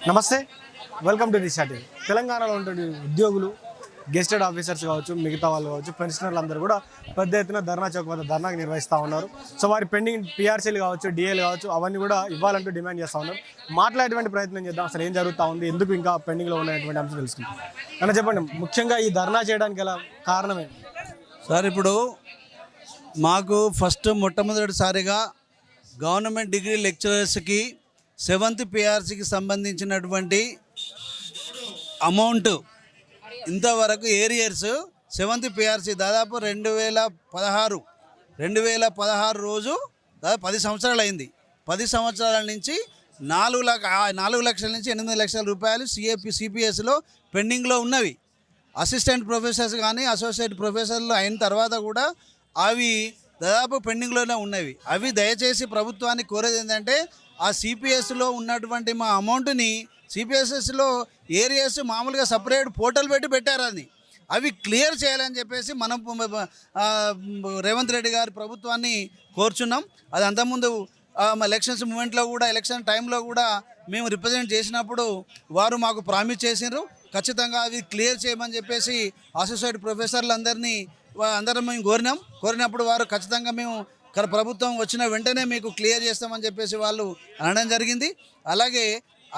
నమస్తే, welcome to Disha TV. తెలంగాణలో ఉండే ఉద్యోగులు, గెస్టెడ్ ఆఫీసర్స్ కావచ్చు, మిగతా వాళ్ళు కావచ్చు, పెన్షనర్లు అందరూ కూడా పెద్ద ఎత్తున ధర్నా చౌక్ వద్ద ధర్నాకి నిర్వహిస్తూ ఉన్నారు. సో వారి పెండింగ్ పిఆర్సీలు కావచ్చు, డిఏలు కావచ్చు, అవన్నీ కూడా ఇవ్వాలంటూ డిమాండ్ చేస్తూ ఉన్నారు. మాట్లాడేటువంటి ప్రయత్నం చేద్దాం, అసలు ఏం జరుగుతూ ఉంది, ఎందుకు ఇంకా పెండింగ్లో ఉన్నటువంటి అంశం తెలుసుకుంటాం. అన్న చెప్పండి, ముఖ్యంగా ఈ ధర్నా చేయడానికి గల కారణమే సార్? ఇప్పుడు మాకు మొట్టమొదటిసారిగా గవర్నమెంట్ డిగ్రీ లెక్చరర్స్కి 7th పిఆర్సీకి సంబంధించినటువంటి అమౌంట్ ఇంతవరకు ఏరియర్స్ 7th పిఆర్సీ దాదాపు 2016 రోజు దాదాపు 10 సంవత్సరాలు అయింది. 10 సంవత్సరాల నుంచి 4 లక్షల నుంచి 8 లక్షల రూపాయలు సిపిఎస్లో పెండింగ్లో ఉన్నవి. అసిస్టెంట్ ప్రొఫెసర్స్ కానీ అసోసియేట్ ప్రొఫెసర్లు అయిన తర్వాత కూడా అవి దాదాపు పెండింగ్లోనే ఉన్నవి. అవి దయచేసి ప్రభుత్వాన్ని కోరేది ఏంటంటే ఆ సిపిఎస్లో ఉన్నటువంటి మా అమౌంట్ని సిపిఎస్ఎస్లో ఏరియాస్ మామూలుగా సపరేట్ పోర్టల్ పెట్టారు. అవి క్లియర్ చేయాలని చెప్పేసి మనం రేవంత్ రెడ్డి గారి ప్రభుత్వాన్ని కోరుచున్నాం. అది అంతకుముందు ఎలక్షన్స్ మూమెంట్లో కూడా, ఎలక్షన్ టైంలో కూడా మేము రిప్రజెంట్ చేసినప్పుడు వారు మాకు ప్రామిస్ చేసినారు, ఖచ్చితంగా అవి క్లియర్ చేయమని చెప్పేసి అసోసియేట్ ప్రొఫెసర్లు అందరం మేము కోరినప్పుడు వారు ఖచ్చితంగా మేము ప్రభుత్వం వచ్చిన వెంటనే మీకు క్లియర్ చేస్తామని చెప్పేసి వాళ్ళు అనడం జరిగింది.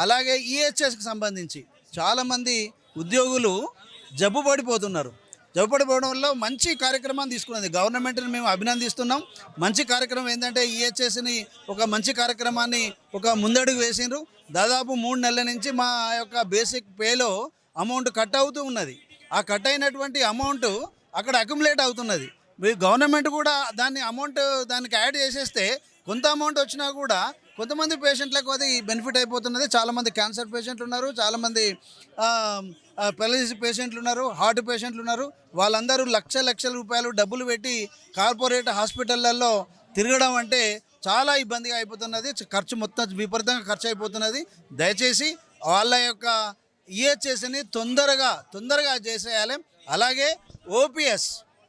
అలాగే ఈహెచ్ఎస్కి సంబంధించి చాలామంది ఉద్యోగులు జబ్బు పడిపోవడం వల్ల మంచి కార్యక్రమాన్ని తీసుకున్నది గవర్నమెంట్ని మేము అభినందిస్తున్నాం. మంచి కార్యక్రమం ఏంటంటే ఈహెచ్ఎస్ని ఒక మంచి కార్యక్రమాన్ని ముందడుగు వేసిండ్రు. దాదాపు 3 నెలల నుంచి మా యొక్క బేసిక్ పేలో అమౌంట్ కట్ అవుతూ ఉన్నది. ఆ కట్ అయినటువంటి అమౌంట్ అక్కడ అక్యుములేట్ అవుతున్నది. గవర్నమెంట్ కూడా దానికి యాడ్ చేసేస్తే కొంత అమౌంట్ వచ్చినా కూడా కొంతమంది పేషెంట్లకు అది బెనిఫిట్ అయిపోతున్నది. చాలామంది క్యాన్సర్ పేషెంట్లు ఉన్నారు, చాలామంది పెరాలసిస్ పేషెంట్లు ఉన్నారు, హార్ట్ పేషెంట్లు ఉన్నారు. వాళ్ళందరూ లక్షల రూపాయలు డబ్బులు పెట్టి కార్పొరేట్ హాస్పిటళ్లలో తిరగడం అంటే చాలా ఇబ్బందిగా అయిపోతున్నది. ఖర్చు మొత్తం విపరీతంగా ఖర్చు అయిపోతున్నది. దయచేసి వాళ్ళ యొక్క ఈహెచ్ఎస్ని తొందరగా చేసేయాలి. అలాగే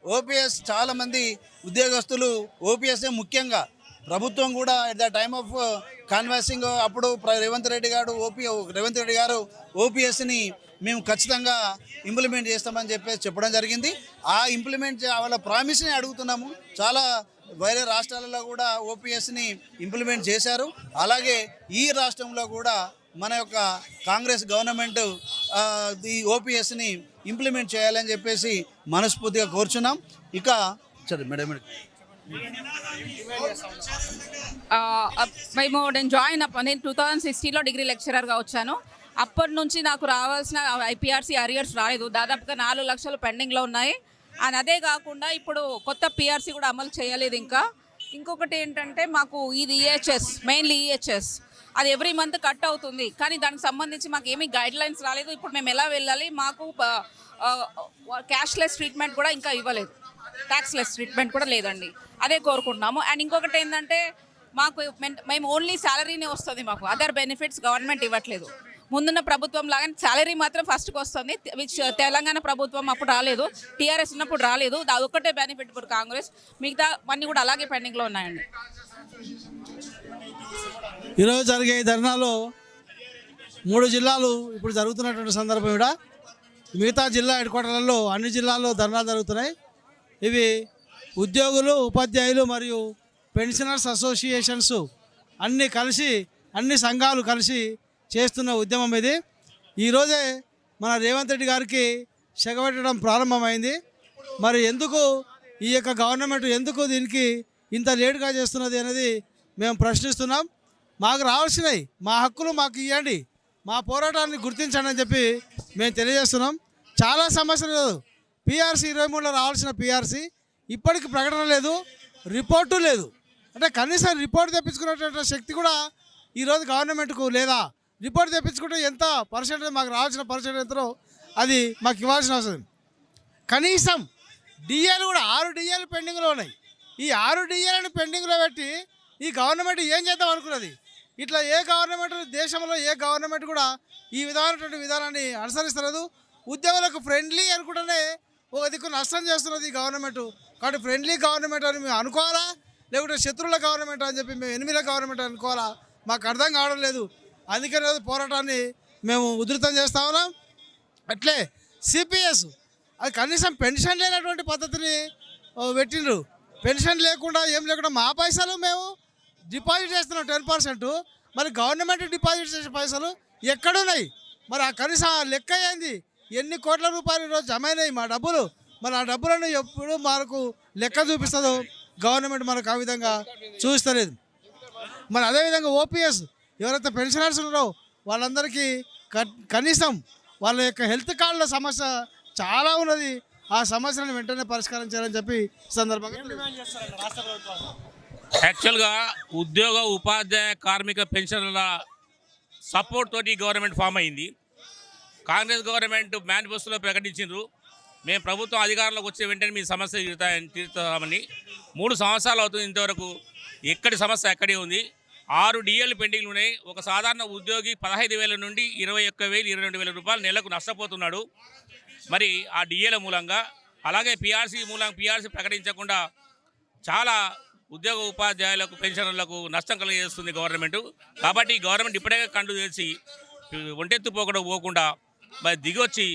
ఓపీఎస్ చాలామంది ఉద్యోగస్తులు ఓపీఎస్ఏ ముఖ్యంగా ప్రభుత్వం కూడా ఎట్ ద టైమ్ ఆఫ్ కాన్వాసింగ్ అప్పుడు రేవంత్ రెడ్డి గారు ఓపీఎస్ని మేము ఖచ్చితంగా ఇంప్లిమెంట్ చేస్తామని చెప్పడం జరిగింది. ఆ ఇంప్లిమెంట్ వాళ్ళ ప్రామిస్ని అడుగుతున్నాము. చాలా వేరే రాష్ట్రాలలో కూడా ఓపీఎస్ని ఇంప్లిమెంట్ చేశారు. అలాగే ఈ రాష్ట్రంలో కూడా మన యొక్క కాంగ్రెస్ గవర్నమెంట్ ఈ ఓపీఎస్ని ఇంప్లిమెంట్ చేయాలని చెప్పేసి మనస్ఫూర్తిగా కోరుచున్నాం. ఇక సరే మేడం, నేను జాయిన్ నేను 2016లో డిగ్రీ లెక్చరర్గా వచ్చాను. అప్పటి నుంచి నాకు రావాల్సిన ఐపీఆర్సీ అరియర్స్ రాలేదు. దాదాపుగా 4 లక్షలు పెండింగ్లో ఉన్నాయి. అండ్ అదే కాకుండా ఇప్పుడు కొత్త పిఆర్సీ కూడా అమలు చేయలేదు. ఇంకొకటి ఏంటంటే మాకు ఇది మెయిన్లీ ఈహెచ్ఎస్ అది ఎవ్రీ మంత్ కట్ అవుతుంది, కానీ దానికి సంబంధించి మాకు ఏమీ గైడ్ లైన్స్ రాలేదు. ఇప్పుడు మేము ఎలా వెళ్ళాలి, మాకు క్యాష్లెస్ ట్రీట్మెంట్ కూడా ఇంకా ఇవ్వలేదు, ట్యాక్స్లెస్ ట్రీట్మెంట్ కూడా లేదండి. అదే కోరుకుంటున్నాము. అండ్ ఇంకొకటి ఏంటంటే మేము ఓన్లీ శాలరీనే వస్తుంది, మాకు అదర్ బెనిఫిట్స్ గవర్నమెంట్ ఇవ్వట్లేదు. ముందున్న ప్రభుత్వం లాగానే శాలరీ మాత్రం ఫస్ట్కి వస్తుంది, విచ్ తెలంగాణ ప్రభుత్వం అప్పుడు రాలేదు, టీఆర్ఎస్ ఉన్నప్పుడు రాలేదు. అది ఒక్కటే బెనిఫిట్ ఇప్పుడు కాంగ్రెస్, మిగతా అన్నీ కూడా అలాగే పెండింగ్లో ఉన్నాయండి. ఈరోజు జరిగే ఈ ధర్నాలో 3 జిల్లాలు ఇప్పుడు జరుగుతున్నటువంటి సందర్భం కూడా మిగతా జిల్లా హెడ్ క్వార్టర్లలో అన్ని జిల్లాల్లో ధర్నాలు జరుగుతున్నాయి. ఇవి ఉద్యోగులు, ఉపాధ్యాయులు మరియు పెన్షనర్స్ అసోసియేషన్స్ అన్ని సంఘాలు కలిసి చేస్తున్న ఉద్యమం ఇది. ఈరోజే మన రేవంత్ రెడ్డి గారికి చెగబెట్టడం ప్రారంభమైంది. మరి ఎందుకు ఈ యొక్క గవర్నమెంట్ ఎందుకు దీనికి ఇంత లేటుగా చేస్తున్నది అనేది మేము ప్రశ్నిస్తున్నాం. మాకు రావాల్సినవి మా హక్కులు మాకు ఇవ్వండి, మా పోరాటాన్ని గుర్తించండి అని చెప్పి మేము తెలియజేస్తున్నాం. చాలా సమస్యలు లేదు. పిఆర్సీ 23లో రావాల్సిన పిఆర్సీ ఇప్పటికి ప్రకటన లేదు, రిపోర్టు లేదు. అంటే కనీసం రిపోర్ట్ తెప్పించుకునేటువంటి శక్తి కూడా ఈరోజు గవర్నమెంట్కు లేదా? రిపోర్ట్ తెప్పించుకుంటే ఎంత పర్సెంటేజ్ మాకు రావాల్సిన పర్సెంటేజ్ ఎంతో అది మాకు ఇవ్వాల్సిన అవసరం. కనీసం డిఏలు కూడా 6 డిఏలు పెండింగ్లో ఉన్నాయి. ఈ 6 డిఏలను పెండింగ్లో పెట్టి ఈ గవర్నమెంట్ ఏం చేద్దాం అనుకున్నది? ఇట్లా దేశంలో ఏ గవర్నమెంట్ కూడా ఈ విధానాన్ని అనుసరిస్తలేదు. ఉద్యోగులకు ఫ్రెండ్లీ అనుకుంటేనే ఒక దిక్కు నష్టం చేస్తున్నది ఈ గవర్నమెంట్. కాబట్టి ఫ్రెండ్లీ గవర్నమెంట్ అని మేము అనుకోవాలా, లేకుంటే శత్రువుల గవర్నమెంట్ అని చెప్పి మేము ఎనిమిల గవర్నమెంట్ అనుకోవాలా? మాకు అర్థం కావడం లేదు. అందుకనే పోరాటాన్ని మేము ఉధృతం చేస్తా ఉన్నాం. అట్లే సిపిఎస్ అది కనీసం పెన్షన్ లేనటువంటి పద్ధతిని పెట్టిండ్రు. పెన్షన్ లేకుండా ఏం లేకుండా మా పైసలు మేము డిపాజిట్ చేస్తున్నాం 10%. మరి గవర్నమెంట్ డిపాజిట్ చేసే పైసలు ఎక్కడున్నాయి? మరి ఆ కనీసం లెక్క అయింది ఎన్ని కోట్ల రూపాయలు ఈరోజు జమ అయినాయి మా డబ్బులు. మరి ఆ డబ్బులను ఎప్పుడు మనకు లెక్క చూపిస్తుందో గవర్నమెంట్ మనకు ఆ విధంగా చూస్తలేదు. మరి అదేవిధంగా ఓపీఎస్ ఎవరైతే పెన్షనర్స్ ఉన్నారో వాళ్ళందరికీ కనీసం వాళ్ళ యొక్క హెల్త్ కార్డుల సమస్య చాలా ఉన్నది. ఆ సమస్యలను వెంటనే పరిష్కారం చేయాలని చెప్పి ఈ సందర్భంగా యాక్చువల్గా ఉద్యోగ ఉపాధ్యాయ కార్మిక పెన్షన్ల సపోర్ట్ తోటి గవర్నమెంట్ ఫామ్ అయింది. కాంగ్రెస్ గవర్నమెంట్ మేనిఫెస్టోలో ప్రకటించారు, మేము ప్రభుత్వం అధికారంలోకి వచ్చే వెంటనే మీ సమస్య తీరుతామని. 3 సంవత్సరాలు అవుతుంది, ఇంతవరకు ఎక్కడి సమస్య ఎక్కడే ఉంది. 6 డిఏలు పెండింగ్లు ఉన్నాయి. ఒక సాధారణ ఉద్యోగి 15,000 నుండి 21,000, 22,000 రూపాయలు నెలకు నష్టపోతున్నాడు. మరి ఆ డిఏల మూలంగా, అలాగే పిఆర్సీ ప్రకటించకుండా చాలా ఉద్యోగ ఉపాధ్యాయులకు పెన్షనర్లకు నష్టం కలిగజేస్తుంది గవర్నమెంట్. కాబట్టి ఈ గవర్నమెంట్ ఇప్పుడే కండు చేసి పోకుండా మరి దిగొచ్చి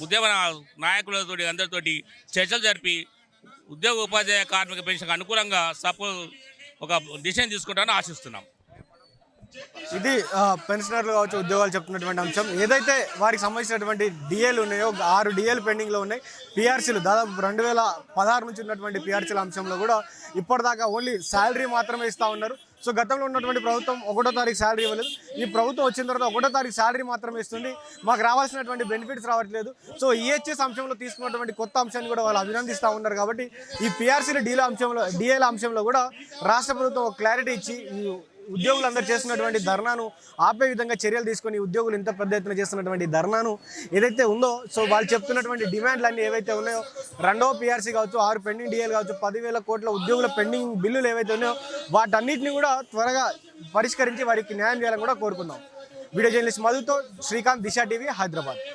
ఉద్యమ నాయకులతో అందరితోటి చర్చలు జరిపి ఉద్యోగ ఉపాధ్యాయ కార్మిక పెన్షన్కి అనుకూలంగా ఒక డిసిషన్ తీసుకుంటామని ఆశిస్తున్నాం. ఇది పెన్షనర్లు కావచ్చు, ఉద్యోగాలు చెప్తున్నటువంటి అంశం. ఏదైతే వారికి సంబంధించినటువంటి డిఏలు ఉన్నాయో 6 డిఏలు పెండింగ్లో ఉన్నాయి. పిఆర్సీలు దాదాపు 2016 నుంచి ఉన్నటువంటి పిఆర్సీల అంశంలో కూడా ఇప్పటిదాకా ఓన్లీ శాలరీ మాత్రమే ఇస్తూ ఉన్నారు. సో గతంలో ఉన్నటువంటి ప్రభుత్వం 1వ తారీఖు శాలరీ ఇవ్వలేదు. ఈ ప్రభుత్వం వచ్చిన తర్వాత 1వ తారీఖు శాలరీ మాత్రమే ఇస్తుంది, మాకు రావాల్సినటువంటి బెనిఫిట్స్ రావట్లేదు. సో ఈహెచ్ఎస్ అంశంలో తీసుకున్నటువంటి కొత్త అంశాన్ని కూడా వాళ్ళు అభినందిస్తూ ఉన్నారు. కాబట్టి ఈ పిఆర్సీల డిఏల అంశంలో కూడా రాష్ట్ర ప్రభుత్వం ఒక క్లారిటీ ఇచ్చి ఈ ఉద్యోగులందరూ చేస్తున్నటువంటి ధర్నాను ఆపే విధంగా చర్యలు తీసుకొని ఉద్యోగులు ఇంత పెద్ద ఎత్తున చేస్తున్నటువంటి ధర్నాను ఏదైతే ఉందో, సో వాళ్ళు చెప్తున్నటువంటి డిమాండ్లు అన్నీ ఏవైతే ఉన్నాయో, 2వ పిఆర్సీ కావచ్చు, 6 పెండింగ్ డిఏలు కావచ్చు, 10,000 కోట్ల ఉద్యోగుల పెండింగ్ బిల్లులు ఏవైతే ఉన్నాయో వాటన్నిటిని కూడా త్వరగా పరిష్కరించి వారికి న్యాయం చేయాలని కూడా కోరుకుందాం. వీడియో జర్నలిస్ట్ మధుతో శ్రీకాంత్, దిశ టీవీ, హైదరాబాద్.